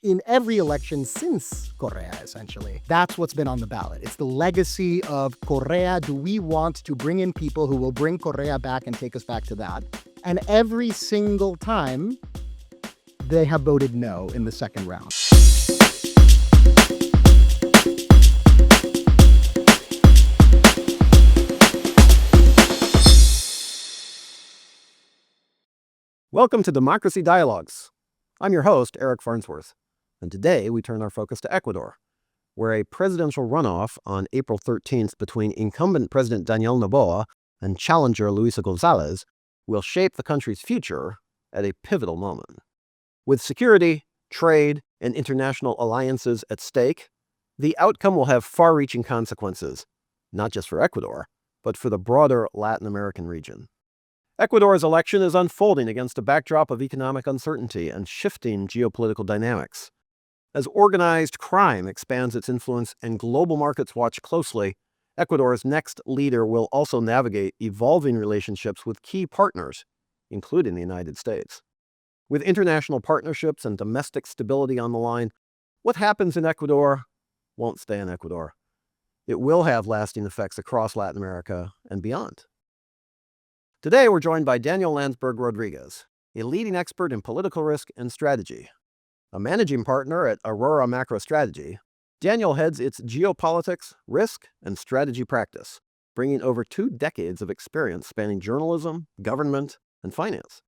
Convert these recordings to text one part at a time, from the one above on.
in every election since Correa, essentially. That's what's been on the ballot. It's the legacy of Correa. Do we want to bring in people who will bring Correa back and take us back to that? And every single time, they have voted no in the second round. Welcome to Democracy Dialogues. I'm your host, Eric Farnsworth, and today we turn our focus to Ecuador, where a presidential runoff on April 13th between incumbent President Daniel Noboa and challenger Luisa González will shape the country's future at a pivotal moment. With security, trade, and international alliances at stake, the outcome will have far-reaching consequences, not just for Ecuador, but for the broader Latin American region. Ecuador's election is unfolding against a backdrop of economic uncertainty and shifting geopolitical dynamics. As organized crime expands its influence and global markets watch closely, Ecuador's next leader will also navigate evolving relationships with key partners, including the United States. With international partnerships and domestic stability on the line, what happens in Ecuador won't stay in Ecuador. It will have lasting effects across Latin America and beyond. Today, we're joined by Daniel Lansberg-Rodríguez, a leading expert in political risk and strategy. A managing partner at Aurora Macro Strategy, Daniel heads its geopolitics, risk, and strategy practice, bringing over 2 decades of experience spanning journalism, government, and finance.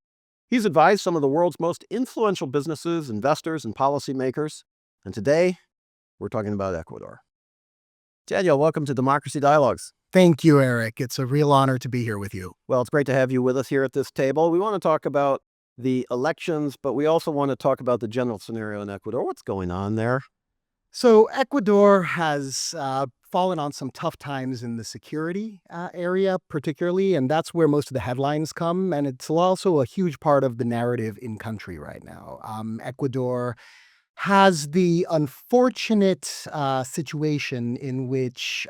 He's advised some of the world's most influential businesses, investors, and policymakers, and today, we're talking about Ecuador. Daniel, welcome to Democracy Dialogues. Thank you, Eric. It's a real honor to be here with you. Well, it's great to have you with us here at this table. We want to talk about the elections, but we also want to talk about the general scenario in Ecuador. What's going on there? So Ecuador has fallen on some tough times in the security area, particularly, and that's where most of the headlines come. And it's also a huge part of the narrative in country right now. Ecuador has the unfortunate situation in which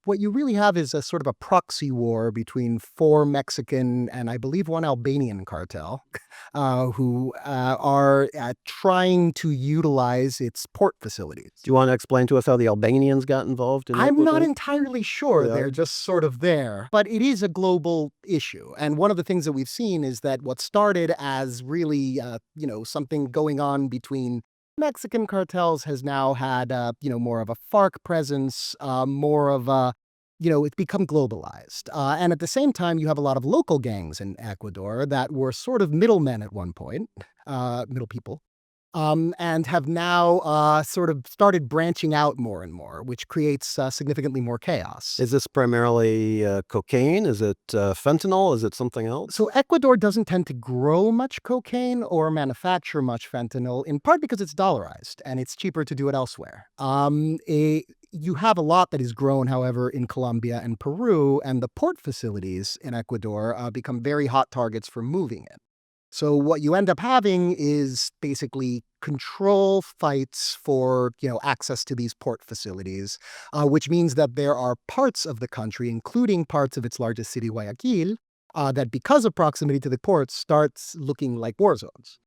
what you really have is a sort of a proxy war between 4 Mexican and I believe 1 Albanian cartel who are trying to utilize its port facilities. Do you want to explain to us how the Albanians got involved in I'm Ecuador? not entirely sure. Yeah. They're just sort of there. But it is a global issue. And one of the things that we've seen is that what started as really, something going on between Mexican cartels has now had, more of a FARC presence, more of a, it's become globalized. And at the same time, you have a lot of local gangs in Ecuador that were sort of middlemen at one point, middle people, and have now sort of started branching out more and more, which creates significantly more chaos. Is this primarily cocaine? Is it fentanyl? Is it something else? So Ecuador doesn't tend to grow much cocaine or manufacture much fentanyl, in part because it's dollarized and it's cheaper to do it elsewhere. You have a lot that is grown, however, in Colombia and Peru, and the port facilities in Ecuador become very hot targets for moving it. So what you end up having is basically control fights for, access to these port facilities, which means that there are parts of the country, including parts of its largest city, Guayaquil, that because of proximity to the ports starts looking like war zones.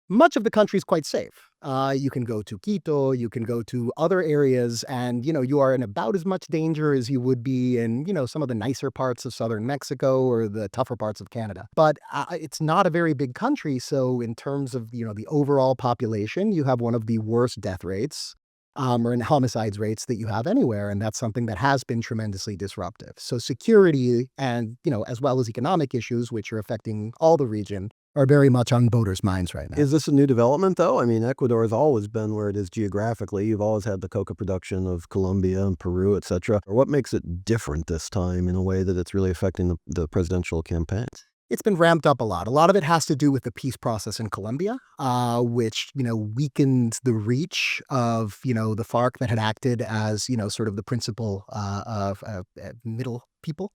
Much of the country is quite safe. You can go to Quito, you can go to other areas, and, you are in about as much danger as you would be in, some of the nicer parts of southern Mexico or the tougher parts of Canada. But it's not a very big country, so in terms of, the overall population, you have one of the worst death rates or in homicides rates that you have anywhere, and that's something that has been tremendously disruptive. So security and, as well as economic issues, which are affecting all the region, are very much on voters' minds right now. Is this a new development, though? I mean, Ecuador has always been where it is geographically. You've always had the coca production of Colombia and Peru, etc. What makes it different this time in a way that it's really affecting the presidential campaign? It's been ramped up a lot. A lot of it has to do with the peace process in Colombia, which, weakened the reach of, the FARC that had acted as, sort of the principal middle people.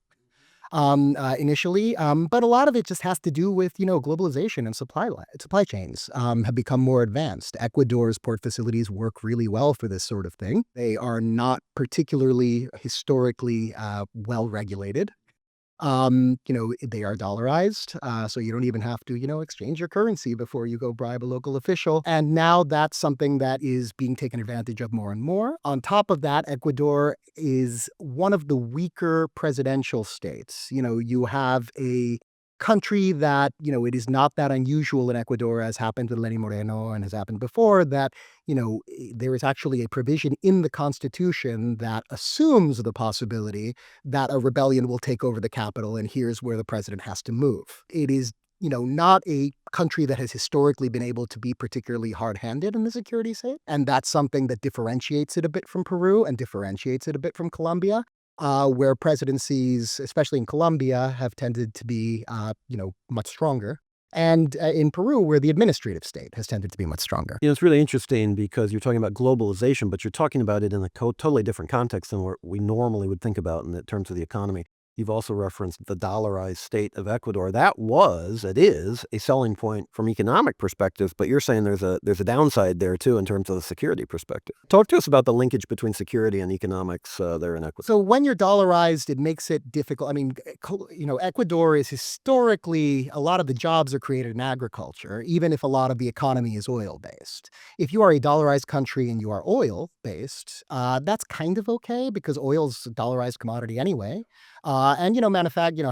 Initially, but a lot of it just has to do with, globalization and supply chains have become more advanced. Ecuador's port facilities work really well for this sort of thing. They are not particularly historically well regulated. They are dollarized, so you don't even have to, exchange your currency before you go bribe a local official. And now that's something that is being taken advantage of more and more. On top of that, Ecuador is one of the weaker presidential states. You have a country that, it is not that unusual in Ecuador, as happened with Lenin Moreno and has happened before, that, there is actually a provision in the constitution that assumes the possibility that a rebellion will take over the capital, and here's where the president has to move. It is, not a country that has historically been able to be particularly hard-handed in the security state, and that's something that differentiates it a bit from Peru and differentiates it a bit from Colombia. Where presidencies, especially in Colombia, have tended to be, much stronger. And in Peru, where the administrative state has tended to be much stronger. It's really interesting because you're talking about globalization, but you're talking about it in a totally different context than what we normally would think about in terms of the economy. You've also referenced the dollarized state of Ecuador. It is a selling point from economic perspective, but you're saying there's a downside there too in terms of the security perspective. Talk to us about the linkage between security and economics there in Ecuador. So when you're dollarized, it makes it difficult. I mean, Ecuador is historically, a lot of the jobs are created in agriculture, even if a lot of the economy is oil-based. If you are a dollarized country and you are oil-based, that's kind of okay because oil's a dollarized commodity anyway. And,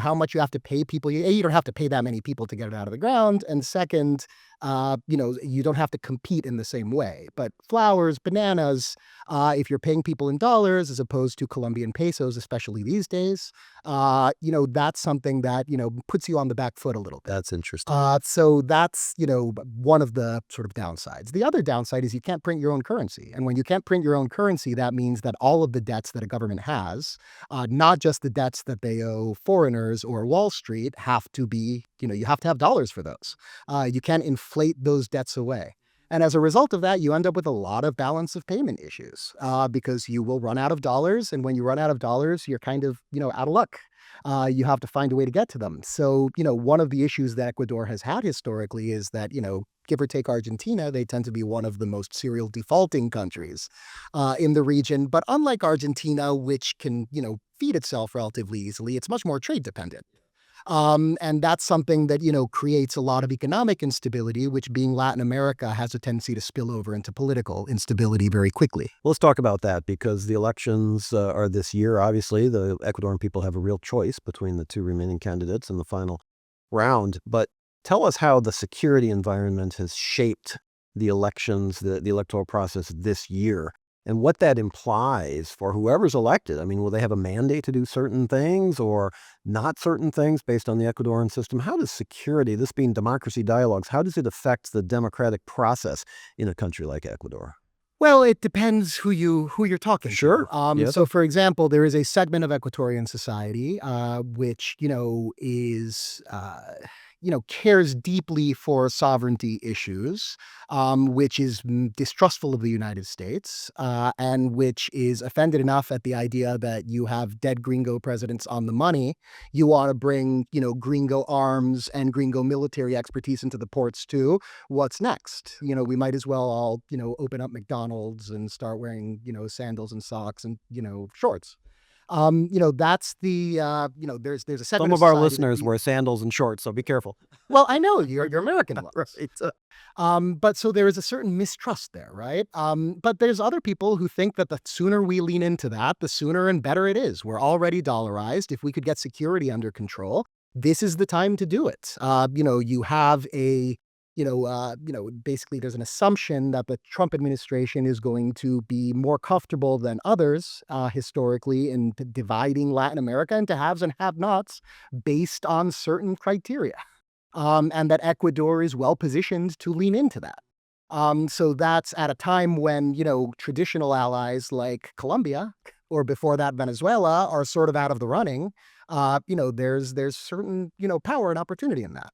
how much you have to pay people. You don't have to pay that many people to get it out of the ground. And second, you don't have to compete in the same way. But flowers, bananas, if you're paying people in dollars as opposed to Colombian pesos, especially these days, that's something that, puts you on the back foot a little bit. That's interesting. So that's, one of the sort of downsides. The other downside is you can't print your own currency. And when you can't print your own currency, that means that all of the debts that a government has, not just the debts that they owe foreigners or Wall Street, have to be, you have to have dollars for those. You can't inflate those debts away. And as a result of that, you end up with a lot of balance of payment issues because you will run out of dollars. And when you run out of dollars, you're kind of, out of luck. You have to find a way to get to them. So, one of the issues that Ecuador has had historically is that, give or take Argentina, they tend to be one of the most serial defaulting countries in the region. But unlike Argentina, which can, feed itself relatively easily, it's much more trade dependent. And that's something that, creates a lot of economic instability, which being Latin America has a tendency to spill over into political instability very quickly. Let's talk about that because the elections are this year. Obviously, the Ecuadorian people have a real choice between the two remaining candidates in the final round. But tell us how the security environment has shaped the elections, the electoral process this year, and what that implies for whoever's elected. I mean, will they have a mandate to do certain things or not certain things based on the Ecuadorian system? How does security, this being democracy dialogues, how does it affect the democratic process in a country like Ecuador? Well, it depends who you're talking Sure. to. Yes. So, for example, there is a segment of Ecuadorian society which is cares deeply for sovereignty issues, which is distrustful of the United States, and which is offended enough at the idea that you have dead gringo presidents on the money. You want to bring gringo arms and gringo military expertise into the ports too. What's next? We might as well all open up McDonald's and start wearing sandals and socks and shorts. That's the there's a segment Some of our listeners wear sandals and shorts, so be careful. Well, I know you're American ones. Right. But so there is a certain mistrust there, right? But there's other people who think that the sooner we lean into that, the sooner and better it is. We're already dollarized. If we could get security under control, this is the time to do it. You have a basically there's an assumption that the Trump administration is going to be more comfortable than others historically in dividing Latin America into haves and have-nots based on certain criteria. And that Ecuador is well positioned to lean into that. So that's at a time when, traditional allies like Colombia or before that Venezuela are sort of out of the running. There's certain, power and opportunity in that.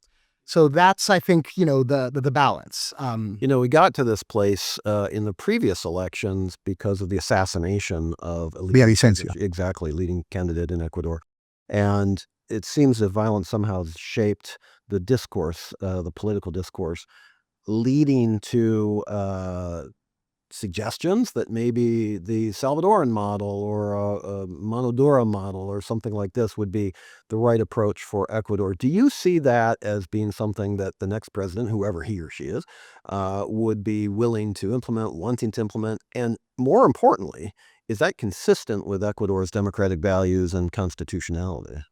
So that's, I think, the balance. We got to this place in the previous elections because of the assassination of Villavicencio. Exactly, leading candidate in Ecuador. And it seems that violence somehow has shaped the discourse, the political discourse, leading to suggestions that maybe the Salvadoran model or a Monodura model or something like this would be the right approach for Ecuador. Do you see that as being something that the next president, whoever he or she is, would be willing to implement, wanting to implement? And more importantly, is that consistent with Ecuador's democratic values and constitutionality?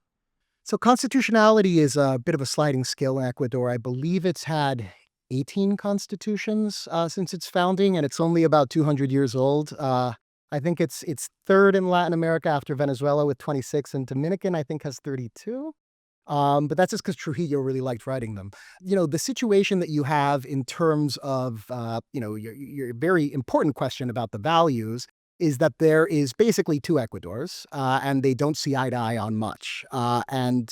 So constitutionality is a bit of a sliding scale in Ecuador. I believe it's had 18 constitutions since its founding, and it's only about 200 years old. I think it's third in Latin America after Venezuela with 26, and Dominican, I think, has 32. But that's just because Trujillo really liked writing them. The situation that you have in terms of, your very important question about the values is that there is basically two Ecuadors, and they don't see eye to eye on much. And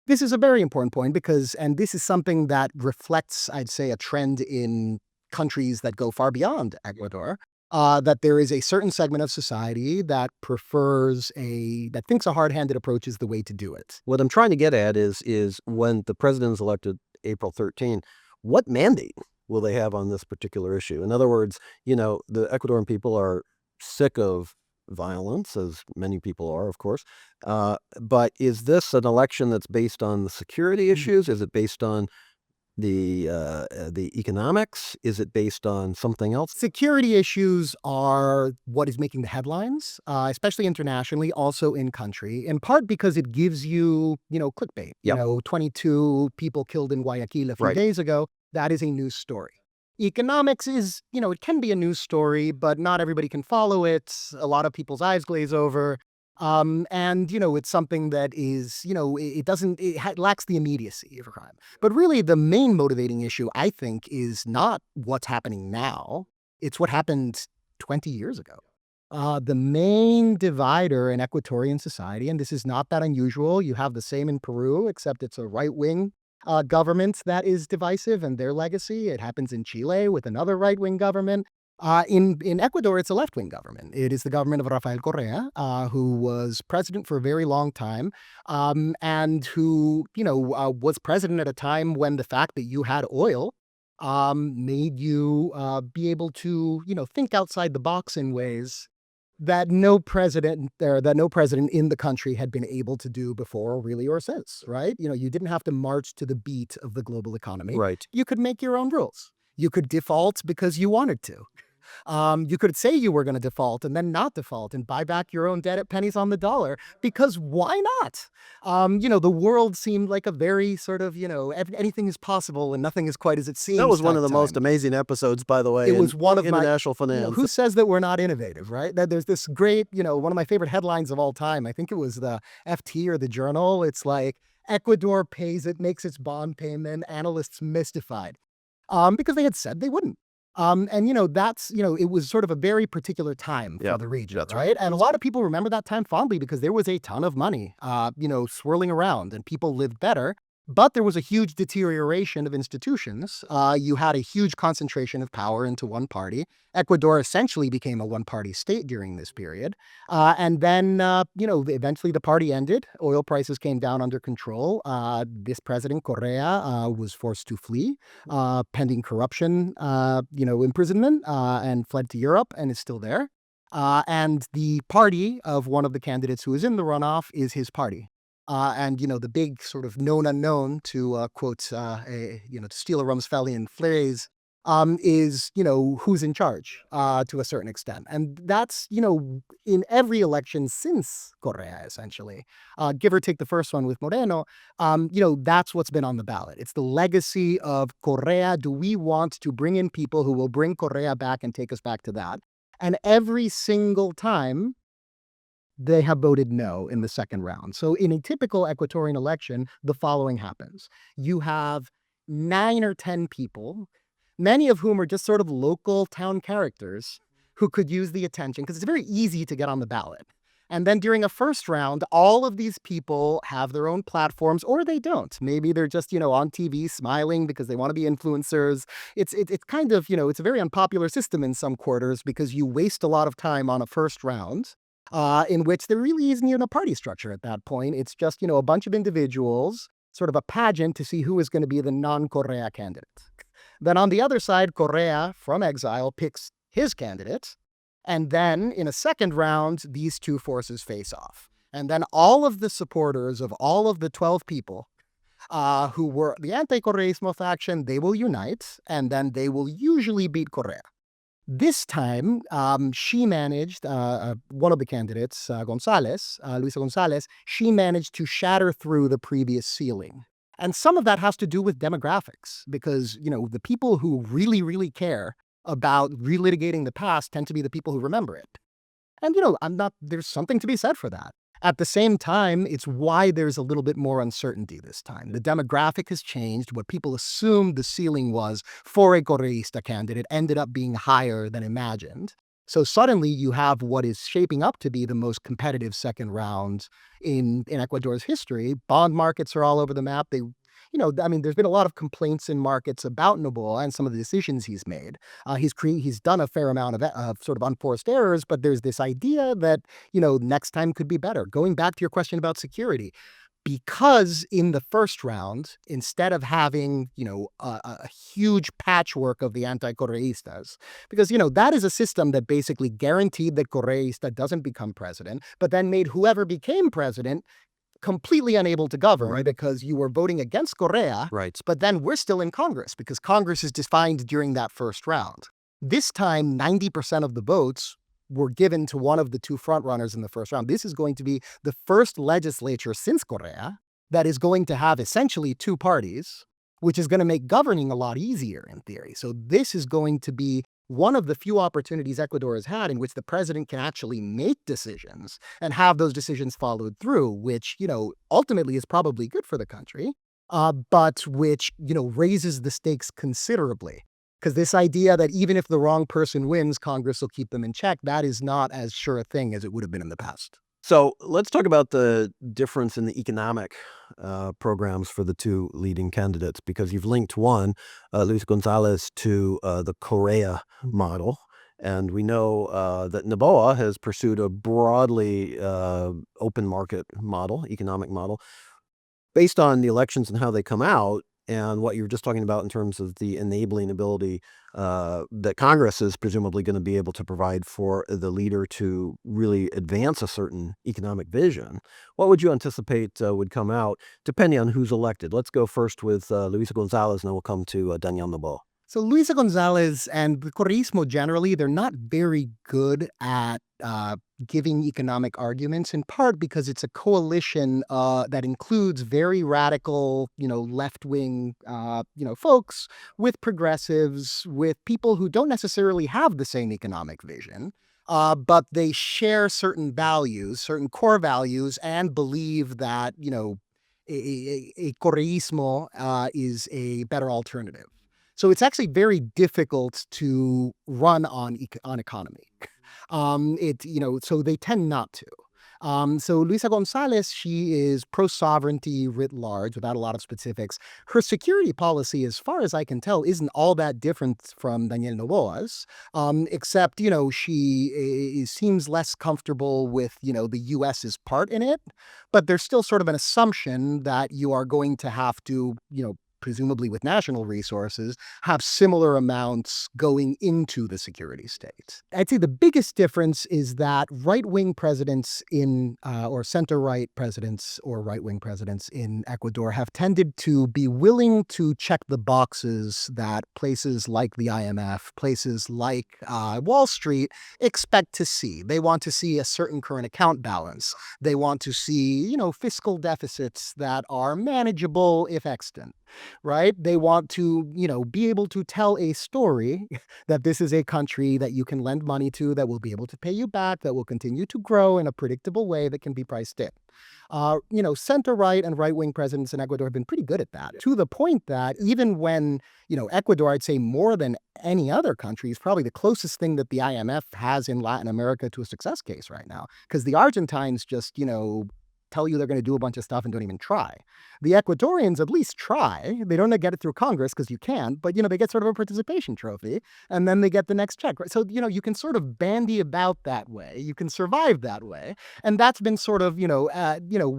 this is a very important point and this is something that reflects, I'd say, a trend in countries that go far beyond Ecuador. That there is a certain segment of society that that thinks a hard-handed approach is the way to do it. What I'm trying to get at is when the president is elected April 13, what mandate will they have on this particular issue? In other words, the Ecuadorian people are sick of violence, as many people are, of course. But is this an election that's based on the security issues? Is it based on the economics? Is it based on something else? Security issues are what is making the headlines, especially internationally, also in country, in part because it gives you, clickbait. Yep. 22 people killed in Guayaquil a few Right. days ago. That is a news story. Economics is, it can be a news story, but not everybody can follow it. A lot of people's eyes glaze over. And, it's something that is, it lacks the immediacy of a crime. But really, the main motivating issue, I think, is not what's happening now. It's what happened 20 years ago. The main divider in Ecuadorian society, and this is not that unusual, you have the same in Peru, except it's a right-wing government that is divisive and their legacy. It happens in Chile with another right-wing government. In Ecuador, it's a left-wing government. It is the government of Rafael Correa, who was president for a very long time, and who, was president at a time when the fact that you had oil made you be able to, think outside the box in ways that no president in the country had been able to do before, really, or since, right? You didn't have to march to the beat of the global economy. Right. You could make your own rules. You could default because you wanted to. You could say you were going to default and then not default and buy back your own debt at pennies on the dollar, because why not? The world seemed like a very sort of, anything is possible and nothing is quite as it seems. That was one of the type most time. amazing episodes, by the way. It was one of international finance. who says that we're not innovative, right? That there's this great, one of my favorite headlines of all time. I think it was the FT or the Journal. It's like, Ecuador makes its bond payment, analysts mystified. Because they had said they wouldn't. That's, it was sort of a very particular time for the region, that's right? And a lot of people remember that time fondly because there was a ton of money, swirling around and people lived better. But there was a huge deterioration of institutions. You had a huge concentration of power into one party. Ecuador essentially became a one-party state during this period. And then, eventually the party ended. Oil prices came down under control. This president, Correa, was forced to flee, pending corruption, imprisonment, and fled to Europe and is still there. And the party of one of the candidates who is in the runoff is his party. And the big sort of known unknown, to quote, to steal a Rumsfeldian phrase, is, who's in charge to a certain extent. And that's, in every election since Correa, essentially, give or take the first one with Moreno, that's what's been on the ballot. It's the legacy of Correa. Do we want to bring in people who will bring Correa back and take us back to that? And every single time, they have voted no in the second round. So in a typical Ecuadorian election, the following happens. You have 9 or 10 people, many of whom are just sort of local town characters who could use the attention because it's very easy to get on the ballot. And then during a first round, all of these people have their own platforms, or they don't. Maybe they're just, on TV smiling because they want to be influencers. It's kind of, it's a very unpopular system in some quarters because you waste a lot of time on a first round. In which there really isn't even a party structure at that point. It's just, a bunch of individuals, sort of a pageant to see who is going to be the non-Correa candidate. Then on the other side, Correa, from exile, picks his candidate. And then in a second round, these two forces face off. And then all of the supporters of all of the 12 people who were the anti-Correísmo faction, they will unite, and then they will usually beat Correa. This time, she managed, one of the candidates, González, Luisa González, she managed to shatter through the previous ceiling. And some of that has to do with demographics, because, the people who really, really care about relitigating the past tend to be the people who remember it. And, there's something to be said for that. At the same time, it's why there's a little bit more uncertainty this time. The demographic has changed. What people assumed the ceiling was for a Correísta candidate ended up being higher than imagined. So suddenly you have what is shaping up to be the most competitive second round in Ecuador's history. Bond markets are all over the map. There's been a lot of complaints in markets about Noboa and some of the decisions he's made. He's done a fair amount of sort of unforced errors, but there's this idea that, next time could be better. Going back to your question about security, because in the first round, instead of having, a huge patchwork of the anti-Correístas, because, that is a system that basically guaranteed that Correísta doesn't become president, but then made whoever became president completely unable to govern, Right. because you were voting against Correa, Right. but then we're still in Congress because Congress is defined during that first round. This time, 90% of the votes were given to one of the two frontrunners in the first round. This is going to be the first legislature since Correa that is going to have essentially two parties, which is going to make governing a lot easier in theory. So this is going to be one of the few opportunities Ecuador has had in which the president can actually make decisions and have those decisions followed through, which, ultimately is probably good for the country, but which, raises the stakes considerably. Because this idea that even if the wrong person wins, Congress will keep them in check, that is not as sure a thing as it would have been in the past. So let's talk about the difference in the economic programs for the two leading candidates, because you've linked one, Luis González, to the Correa model. And we know that Noboa has pursued a broadly open market model, economic model. Based on the elections and how they come out, and what you were just talking about in terms of the enabling ability that Congress is presumably going to be able to provide for the leader to really advance a certain economic vision, what would you anticipate would come out depending on who's elected? Let's go first with Luisa González, and then we'll come to Daniel Noboa. So Luisa González and the Correísmo generally, they're not very good at giving economic arguments, in part because it's a coalition that includes very radical, left-wing, folks, with progressives, with people who don't necessarily have the same economic vision. But they share certain values, certain core values, and believe that, a Correísmo is a better alternative. So it's actually very difficult to run on economy. So they tend not to. So Luisa González, she is pro-sovereignty writ large, without a lot of specifics. Her security policy, as far as I can tell, isn't all that different from Daniel Noboa's, except, she seems less comfortable with, the U.S.'s part in it. But there's still sort of an assumption that you are going to have to, presumably with national resources, have similar amounts going into the security state. I'd say the biggest difference is that right-wing presidents or center-right presidents or right-wing presidents in Ecuador have tended to be willing to check the boxes that places like the IMF, places like Wall Street expect to see. They want to see a certain current account balance. They want to see, fiscal deficits that are manageable if extant. Right? They want to, be able to tell a story that this is a country that you can lend money to, that will be able to pay you back, that will continue to grow in a predictable way that can be priced in. Center-right and right-wing presidents in Ecuador have been pretty good at that, to the point that even when, Ecuador, I'd say more than any other country, is probably the closest thing that the IMF has in Latin America to a success case right now, because the Argentines just, tell you they're going to do a bunch of stuff and don't even try. The Ecuadorians at least try. They don't get it through Congress because you can't, but, they get sort of a participation trophy and then they get the next check. Right? So, you can sort of bandy about that way. You can survive that way. And that's been sort of,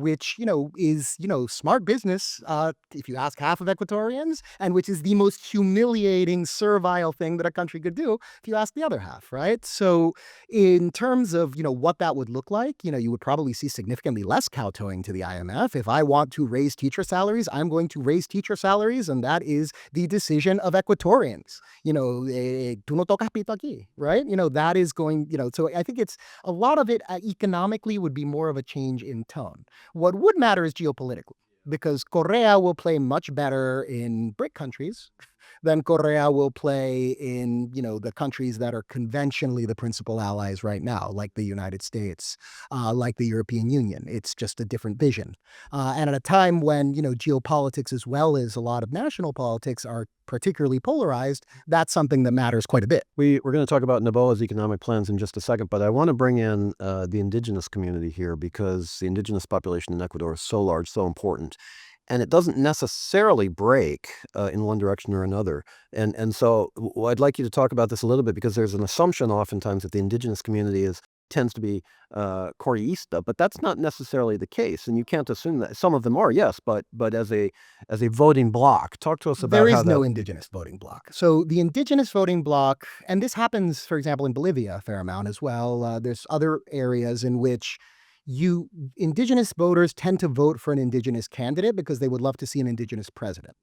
which, is, smart business, if you ask half of Ecuadorians, and which is the most humiliating, servile thing that a country could do if you ask the other half, right? So in terms of, what that would look like, you would probably see significantly less kowtowing to the IMF. If I want to raise teacher salaries, I'm going to raise teacher salaries, and that is the decision of Ecuadorians. Tú no tocas pito aquí, right? That is going, so I think it's a lot of it economically would be more of a change in tone. What would matter is geopolitically, because Correa will play much better in BRIC countries than Correa will play in, the countries that are conventionally the principal allies right now, like the United States, like the European Union. It's just a different vision. And at a time when, geopolitics as well as a lot of national politics are particularly polarized, that's something that matters quite a bit. We're going to talk about Noboa's economic plans in just a second, but I want to bring in the indigenous community here because the indigenous population in Ecuador is so large, so important. And it doesn't necessarily break in one direction or another. And so I'd like you to talk about this a little bit because there's an assumption oftentimes that the indigenous community tends to be Correísta, but that's not necessarily the case. And you can't assume that. Some of them are, yes, but as a voting bloc. Talk to us about There how is no indigenous voting bloc. So the indigenous voting bloc, and this happens, for example, in Bolivia a fair amount as well. There's other areas in which indigenous voters tend to vote for an indigenous candidate because they would love to see an indigenous president.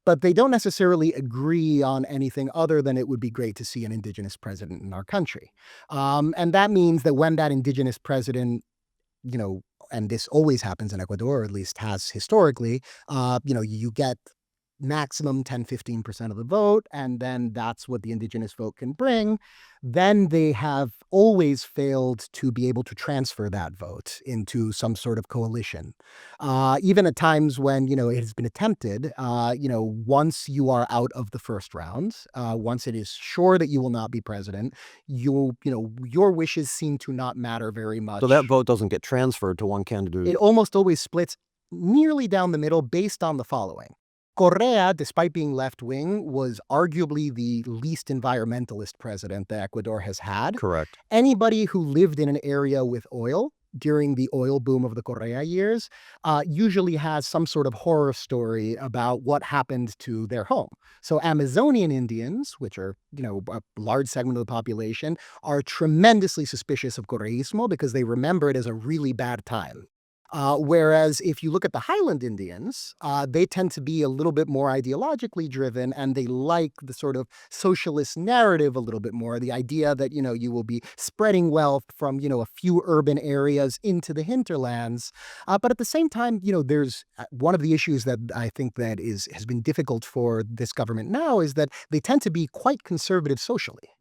But they don't necessarily agree on anything other than it would be great to see an indigenous president in our country. And that means that when that indigenous president, and this always happens in Ecuador, or at least has historically, you get maximum 10-15% of the vote, and then that's what the indigenous vote can bring, then they have always failed to be able to transfer that vote into some sort of coalition. Even at times when, it has been attempted, once you are out of the first round, once it is sure that you will not be president, your wishes seem to not matter very much. So that vote doesn't get transferred to one candidate. It almost always splits nearly down the middle based on the following. Correa, despite being left-wing, was arguably the least environmentalist president that Ecuador has had. Correct. Anybody who lived in an area with oil during the oil boom of the Correa years usually has some sort of horror story about what happened to their home. So Amazonian Indians, which are, a large segment of the population, are tremendously suspicious of Correísmo because they remember it as a really bad time. Whereas if you look at the Highland Indians, they tend to be a little bit more ideologically driven, and they like the sort of socialist narrative a little bit more. The idea that, you will be spreading wealth from, a few urban areas into the hinterlands. But at the same time, there's one of the issues that I think that has been difficult for this government now is that they tend to be quite conservative socially.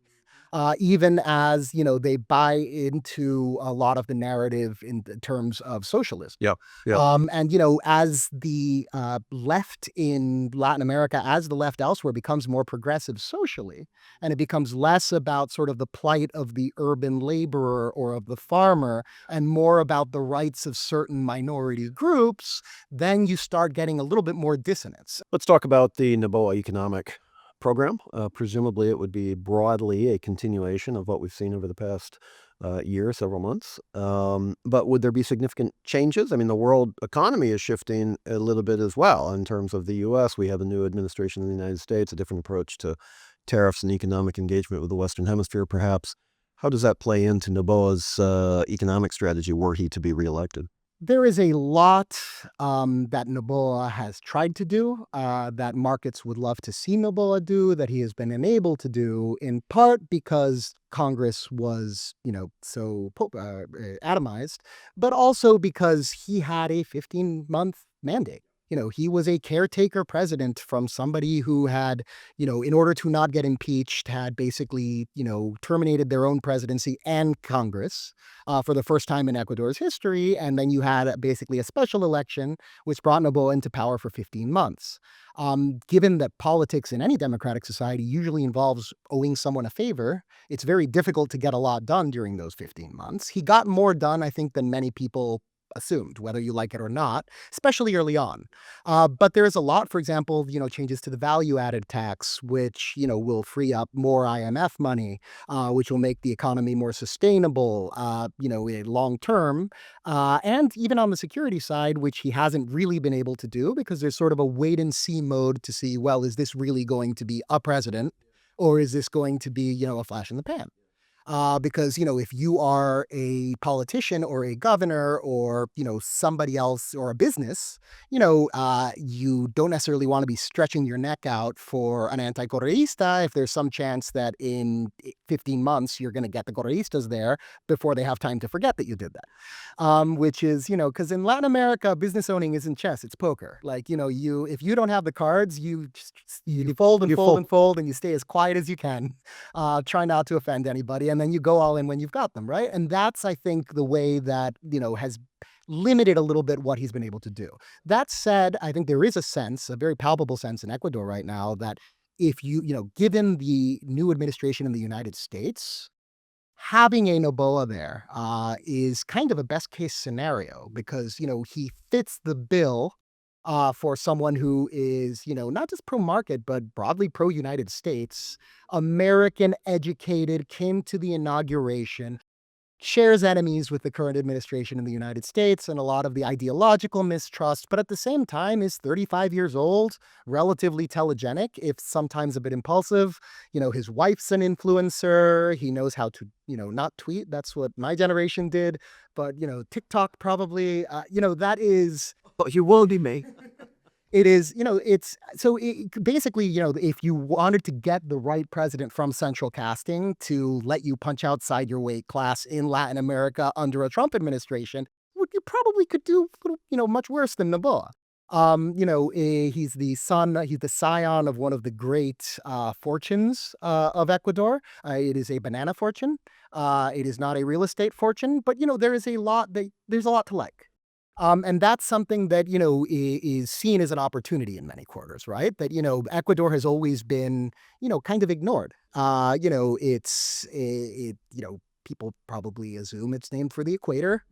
Even as, they buy into a lot of the narrative in terms of socialism. Yeah, yeah. And, as the left in Latin America, as the left elsewhere becomes more progressive socially, and it becomes less about sort of the plight of the urban laborer or of the farmer, and more about the rights of certain minority groups, then you start getting a little bit more dissonance. Let's talk about the Noboa economic program. Presumably it would be broadly a continuation of what we've seen over the past year, several months. But would there be significant changes? I mean, the world economy is shifting a little bit as well. In terms of the U.S., we have a new administration in the United States, a different approach to tariffs and economic engagement with the Western Hemisphere, perhaps. How does that play into Noboa's economic strategy were he to be reelected? There is a lot that Noboa has tried to do, that markets would love to see Noboa do, that he has been unable to do, in part because Congress was, so atomized, but also because he had a 15-month mandate. He was a caretaker president from somebody who had, in order to not get impeached, had basically, terminated their own presidency and Congress for the first time in Ecuador's history. And then you had basically a special election, which brought Noboa into power for 15 months. Given that politics in any democratic society usually involves owing someone a favor, it's very difficult to get a lot done during those 15 months. He got more done, I think, than many people assumed, whether you like it or not, especially early on. But there is a lot, for example, changes to the value-added tax, which, will free up more IMF money, which will make the economy more sustainable, long term. And even on the security side, which he hasn't really been able to do because there's sort of a wait and see mode to see, well, is this really going to be a president or is this going to be, a flash in the pan? Because, if you are a politician or a governor or, somebody else or a business, you don't necessarily want to be stretching your neck out for an anti-correísta if there's some chance that in 15 months you're going to get the correístas there before they have time to forget that you did that. Which is, because in Latin America, business owning isn't chess, it's poker. Like, if you don't have the cards, you fold and You fold fold. and fold and you stay as quiet as you can. Try not to offend anybody, and then you go all in when you've got them, right? And that's, I think, the way that, has limited a little bit what he's been able to do. That said, I think there is a sense, a very palpable sense in Ecuador right now that if given the new administration in the United States, having a Noboa there is kind of a best case scenario because, he fits the bill for someone who is, not just pro market, but broadly pro United States, American educated, came to the inauguration, shares enemies with the current administration in the United States and a lot of the ideological mistrust, but at the same time is 35 years old, relatively telegenic, if sometimes a bit impulsive. His wife's an influencer. He knows how to, not tweet. That's what my generation did. But, TikTok probably, that is But you won't be me. it is, it's so basically, if you wanted to get the right president from central casting to let you punch outside your weight class in Latin America under a Trump administration, you probably could do, much worse than Noboa. He's the scion of one of the great fortunes of Ecuador. It is a banana fortune. It is not a real estate fortune, but there's a lot to like. And that's something that, is seen as an opportunity in many quarters, right? That, Ecuador has always been, kind of ignored. People probably assume it's named for the equator.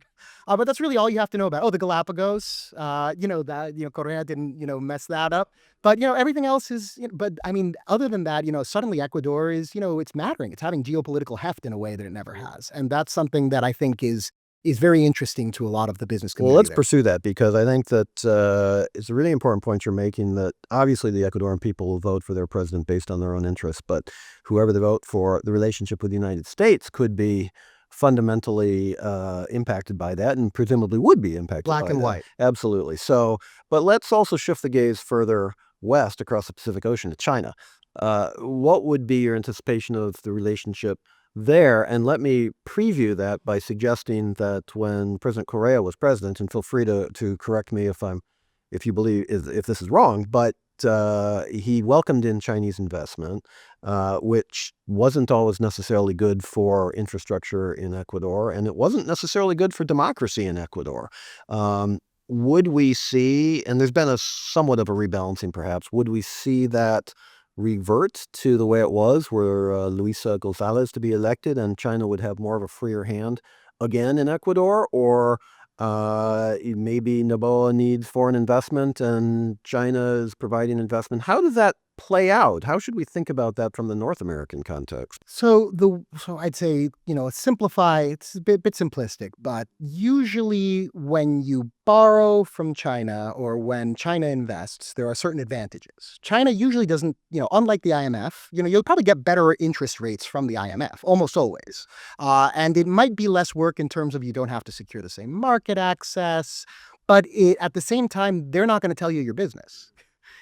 But that's really all you have to know about. Oh, the Galapagos, Correa didn't, mess that up. But, everything else is, but I mean, other than that, suddenly Ecuador is, it's mattering. It's having geopolitical heft in a way that it never has. And that's something that I think is very interesting to a lot of the business community. Well, let's there. pursue that because I think that it's a really important point you're making that obviously the Ecuadorian people will vote for their president based on their own interests, but whoever they vote for, the relationship with the United States could be fundamentally impacted by that and presumably would be impacted Black by and that. white. Absolutely. So, but let's also shift the gaze further west across the Pacific Ocean to China. What would be your anticipation of the relationship there? And let me preview that by suggesting that when President Correa was president, and feel free to correct me if you believe if this is wrong, but he welcomed in Chinese investment, which wasn't always necessarily good for infrastructure in Ecuador, and it wasn't necessarily good for democracy in Ecuador. Would we see, and there's been a somewhat of a rebalancing perhaps, would we see that revert to the way it was where Luisa González to be elected and China would have more of a freer hand again in Ecuador? Or maybe Noboa needs foreign investment and China is providing investment. How does that play out? How should we think about that from the North American context? So I'd say, simplify, it's a bit simplistic, but usually when you borrow from China or when China invests, there are certain advantages. China usually doesn't, unlike the IMF, you'll probably get better interest rates from the IMF, almost always. And it might be less work in terms of you don't have to secure the same market access, but at the same time, they're not going to tell you your business.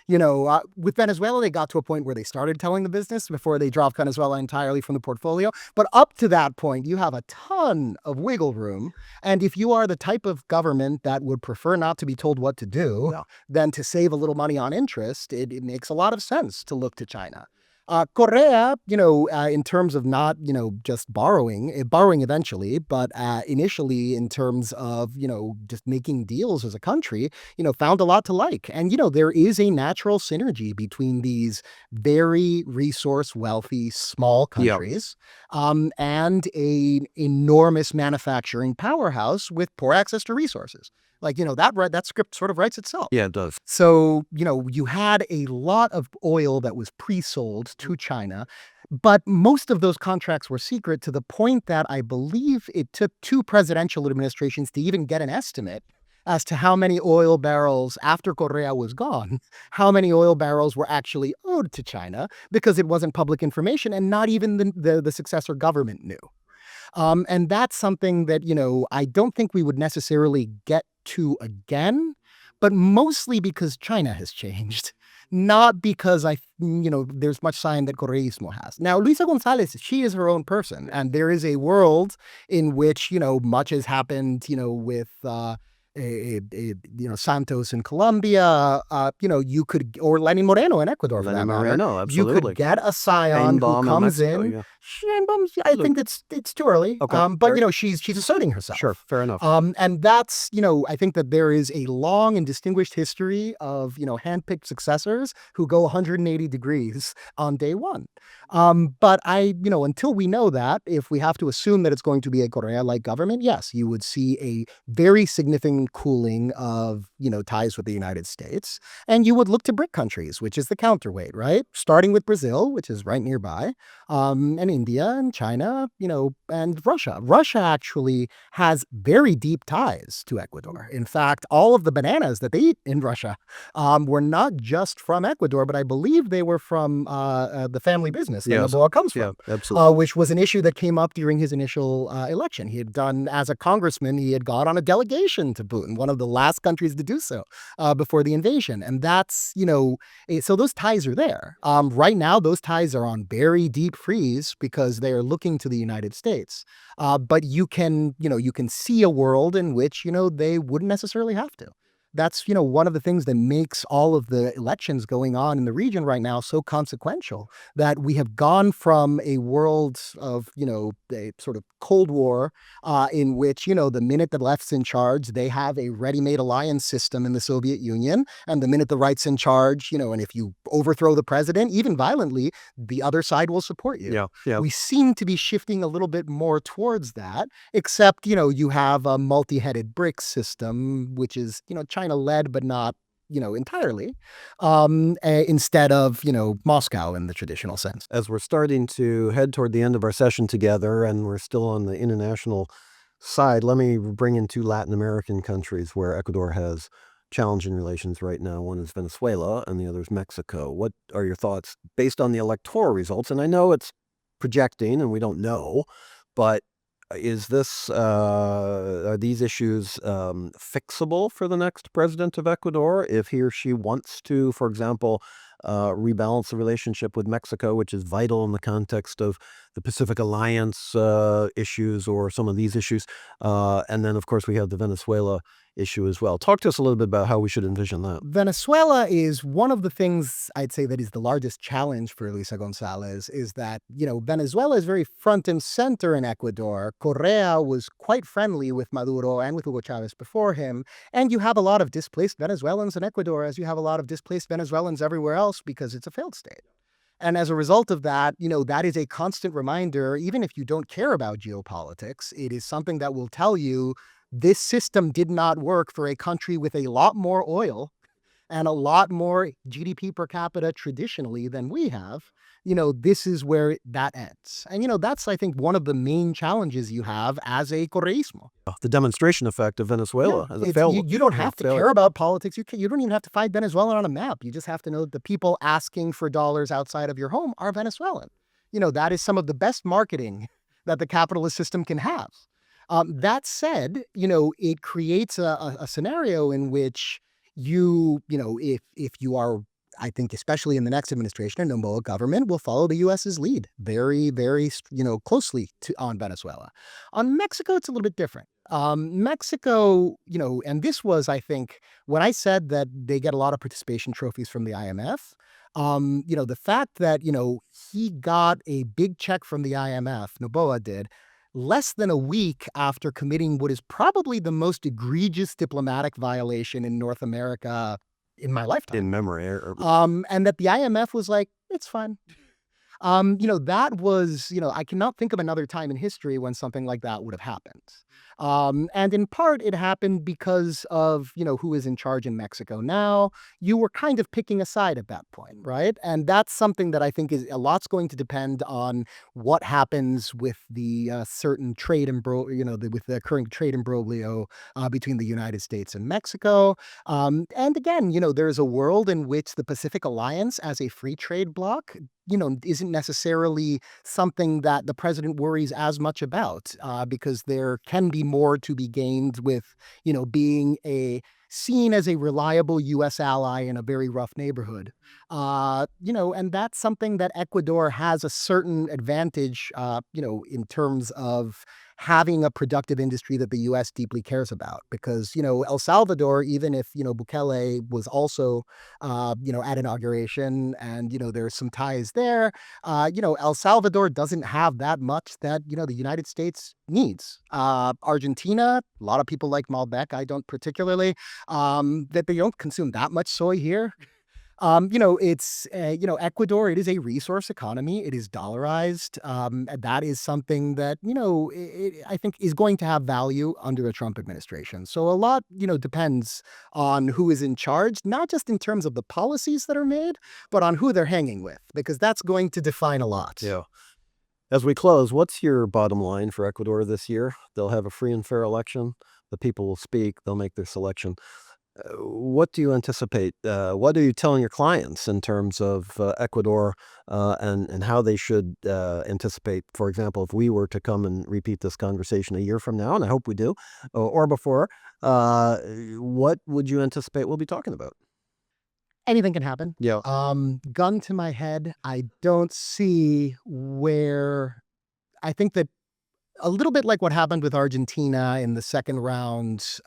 With Venezuela, they got to a point where they started telling the business before they dropped Venezuela entirely from the portfolio. But up to that point, you have a ton of wiggle room. And if you are the type of government that would prefer not to be told what to do, Yeah. than to save a little money on interest, it makes a lot of sense to look to China. Korea, in terms of not, just borrowing eventually, but initially in terms of, just making deals as a country, found a lot to like. And, there is a natural synergy between these very resource wealthy small Yeah. countries and a enormous manufacturing powerhouse with poor access to resources. Like, that script sort of writes itself. Yeah, it does. So, you had a lot of oil that was pre-sold to China, but most of those contracts were secret to the point that I believe it took two presidential administrations to even get an estimate as to how many oil barrels after Correa was gone, how many oil barrels were actually owed to China because it wasn't public information and not even the successor government knew. And that's something that, I don't think we would necessarily get to again, but mostly because China has changed, not because there's much sign that Correísmo has. Now, Luisa González, she is her own person, and there is a world in which, much has happened, with Santos in Colombia, you could, or Lenin Moreno in Ecuador for that Lenin matter. Moreno, You absolutely. could get a scion who Sheinbaum in comes Mexico, in. yeah. Sheinbaum, I think it's too early. Okay, But fair. she's asserting herself. Sure, fair enough. And that's, I think that there is a long and distinguished history of, handpicked successors who go 180 degrees on day one. But until we know that, if we have to assume that it's going to be a Correa-like government, yes, you would see a very significant cooling of, ties with the United States. And you would look to BRIC countries, which is the counterweight, right? Starting with Brazil, which is right nearby, and India and China, and Russia. Russia actually has very deep ties to Ecuador. In fact, all of the bananas that they eat in Russia were not just from Ecuador, but I believe they were from the family business that Yes. Noboa comes Yeah, from, absolutely. which was an issue that came up during his initial election. He had done, as a congressman, he had gone on a delegation to Putin, one of the last countries to do so before the invasion. And that's, so those ties are there. Right now, those ties are on very deep freeze because they are looking to the United States. But you can see a world in which, they wouldn't necessarily have to. That's, one of the things that makes all of the elections going on in the region right now so consequential, that we have gone from a world of, a sort of Cold War in which, the minute the left's in charge, they have a ready-made alliance system in the Soviet Union. And the minute the right's in charge, and if you overthrow the president, even violently, the other side will support you. Yeah, yeah. We seem to be shifting a little bit more towards that, except, you have a multi-headed BRICS system, which is, China led, but not, entirely, instead of, Moscow in the traditional sense. As we're starting to head toward the end of our session together, and we're still on the international side, let me bring in two Latin American countries where Ecuador has challenging relations right now. One is Venezuela, and the other is Mexico. What are your thoughts based on the electoral results? And I know it's projecting, and we don't know, but is this are these issues fixable for the next president of Ecuador if he or she wants to, for example, rebalance the relationship with Mexico, which is vital in the context of the Pacific Alliance issues or some of these issues? And then, of course, we have the Venezuela issue as well. Talk to us a little bit about how we should envision that. Venezuela is one of the things I'd say that is the largest challenge for Luisa González, is that, Venezuela is very front and center in Ecuador. Correa was quite friendly with Maduro and with Hugo Chavez before him. And you have a lot of displaced Venezuelans in Ecuador, as you have a lot of displaced Venezuelans everywhere else, because it's a failed state. And as a result of that, that is a constant reminder, even if you don't care about geopolitics, it is something that will tell you this system did not work for a country with a lot more oil and a lot more GDP per capita traditionally than we have. This is where that ends. And, that's, I think, one of the main challenges you have as a Correísmo. The demonstration effect of Venezuela as a It's, failed. you don't have to care about politics. You don't even have to find Venezuela on a map. You just have to know that the people asking for dollars outside of your home are Venezuelan. That is some of the best marketing that the capitalist system can have. That said, it creates a scenario in which if you are I think especially in the next administration, a Noboa government will follow the U.S.'s lead very, very, closely on Venezuela. On Mexico, it's a little bit different. Mexico, and this was, I think, when I said that they get a lot of participation trophies from the IMF, the fact that, he got a big check from the IMF, Noboa did, less than a week after committing what is probably the most egregious diplomatic violation in North America in my lifetime. In memory. And that the IMF was like, it's fine. That was, I cannot think of another time in history when something like that would have happened. And in part, it happened because of, who is in charge in Mexico now. You were kind of picking a side at that point, right? And that's something that I think is a lot's going to depend on what happens with the certain trade with the current trade imbroglio between the United States and Mexico. And again, there's a world in which the Pacific Alliance as a free trade bloc isn't necessarily something that the president worries as much about, because there can be more to be gained with, being seen as a reliable U.S. ally in a very rough neighborhood. And that's something that Ecuador has a certain advantage, in terms of having a productive industry that the U.S. deeply cares about. Because, El Salvador, even if, Bukele was also, at inauguration and, there's some ties there, El Salvador doesn't have that much that, the United States needs. Argentina, a lot of people like Malbec, I don't particularly, that they don't consume that much soy here. It's, Ecuador, it is a resource economy. It is dollarized. And that is something that, I think is going to have value under a Trump administration. So a lot, depends on who is in charge, not just in terms of the policies that are made, but on who they're hanging with, because that's going to define a lot. Yeah. As we close, what's your bottom line for Ecuador this year? They'll have a free and fair election. The people will speak. They'll make their selection. What do you anticipate? What are you telling your clients in terms of Ecuador and how they should anticipate, for example, if we were to come and repeat this conversation a year from now, and I hope we do, or before, what would you anticipate we'll be talking about? Anything can happen. Yeah. Gun to my head, I don't see where. I think that a little bit like what happened with Argentina in the second round,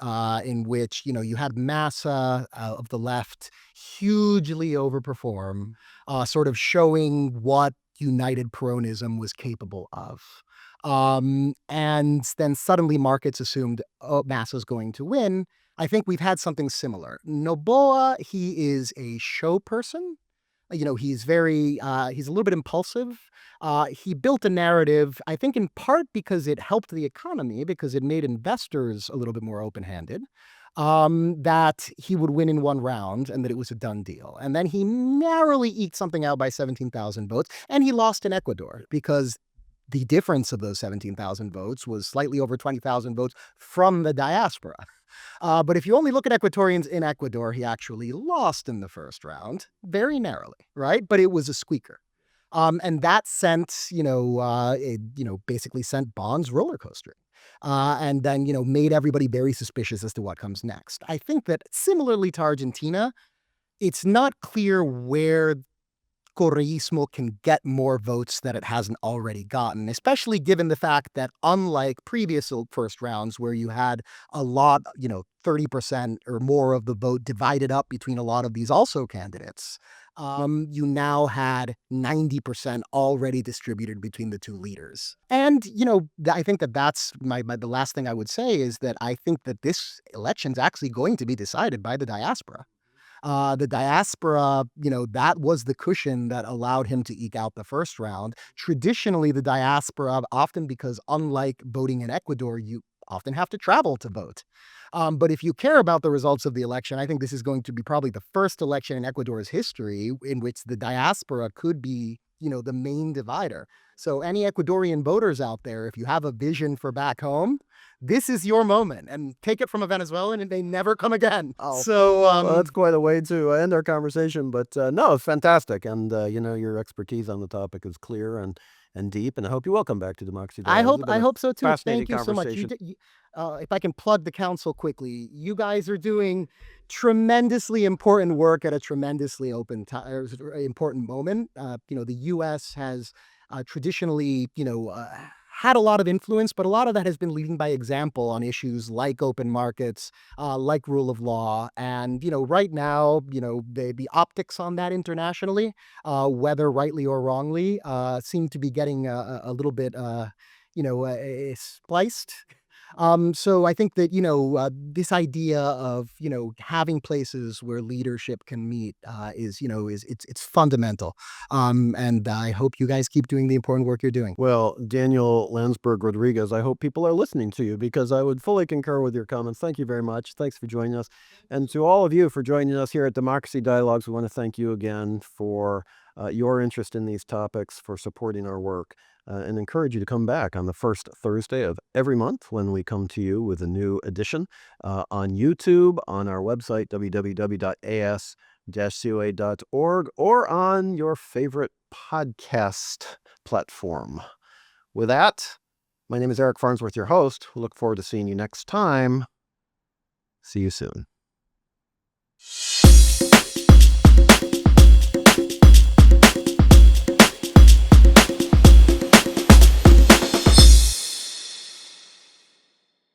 in which, you had Massa of the left hugely overperform, sort of showing what united Peronism was capable of. And then suddenly markets assumed, oh, Massa's going to win. I think we've had something similar. Noboa, he is a show person. He's he's a little bit impulsive. He built a narrative, I think in part because it helped the economy, because it made investors a little bit more open-handed, that he would win in one round and that it was a done deal. And then he narrowly eked something out by 17,000 votes, and he lost in Ecuador because the difference of those 17,000 votes was slightly over 20,000 votes from the diaspora. But if you only look at Ecuadorians in Ecuador, he actually lost in the first round, very narrowly, right? But it was a squeaker. And that sent, basically sent bonds roller coastering. And then, made everybody very suspicious as to what comes next. I think that similarly to Argentina, it's not clear where Correísmo can get more votes that it hasn't already gotten, especially given the fact that unlike previous first rounds where you had a lot, 30% or more of the vote divided up between a lot of these also candidates, you now had 90% already distributed between the two leaders. And, I think that that's the last thing I would say is that I think that this election's actually going to be decided by the diaspora. The diaspora, that was the cushion that allowed him to eke out the first round. Traditionally, the diaspora, often because unlike voting in Ecuador, you often have to travel to vote. But if you care about the results of the election, I think this is going to be probably the first election in Ecuador's history in which the diaspora could be, the main divider. So any Ecuadorian voters out there, if you have a vision for back home, this is your moment, and take it from a Venezuelan and they never come again. Oh, so well, that's quite a way to end our conversation, but no, it's fantastic. And, your expertise on the topic is clear, and and deep, and I hope you will come back to Democracy I Dialogues. hope It's been I a hope so too. fascinating Thank you so much. conversation. If I can plug the council quickly, you guys are doing tremendously important work at a tremendously important moment. The U.S. has traditionally, had a lot of influence, but a lot of that has been leading by example on issues like open markets, like rule of law, and right now, the optics on that internationally, whether rightly or wrongly, seem to be getting a little bit, spliced. So I think that this idea of having places where leadership can meet is it's fundamental. And I hope you guys keep doing the important work you're doing. Well, Daniel Lansberg-Rodríguez, I hope people are listening to you because I would fully concur with your comments. Thank you very much. Thanks for joining us. And to all of you for joining us here at Democracy Dialogues, we want to thank you again for your interest in these topics, for supporting our work, and encourage you to come back on the first Thursday of every month when we come to you with a new edition on YouTube, on our website, www.as-coa.org, or on your favorite podcast platform. With that, my name is Eric Farnsworth, your host. We look forward to seeing you next time. See you soon.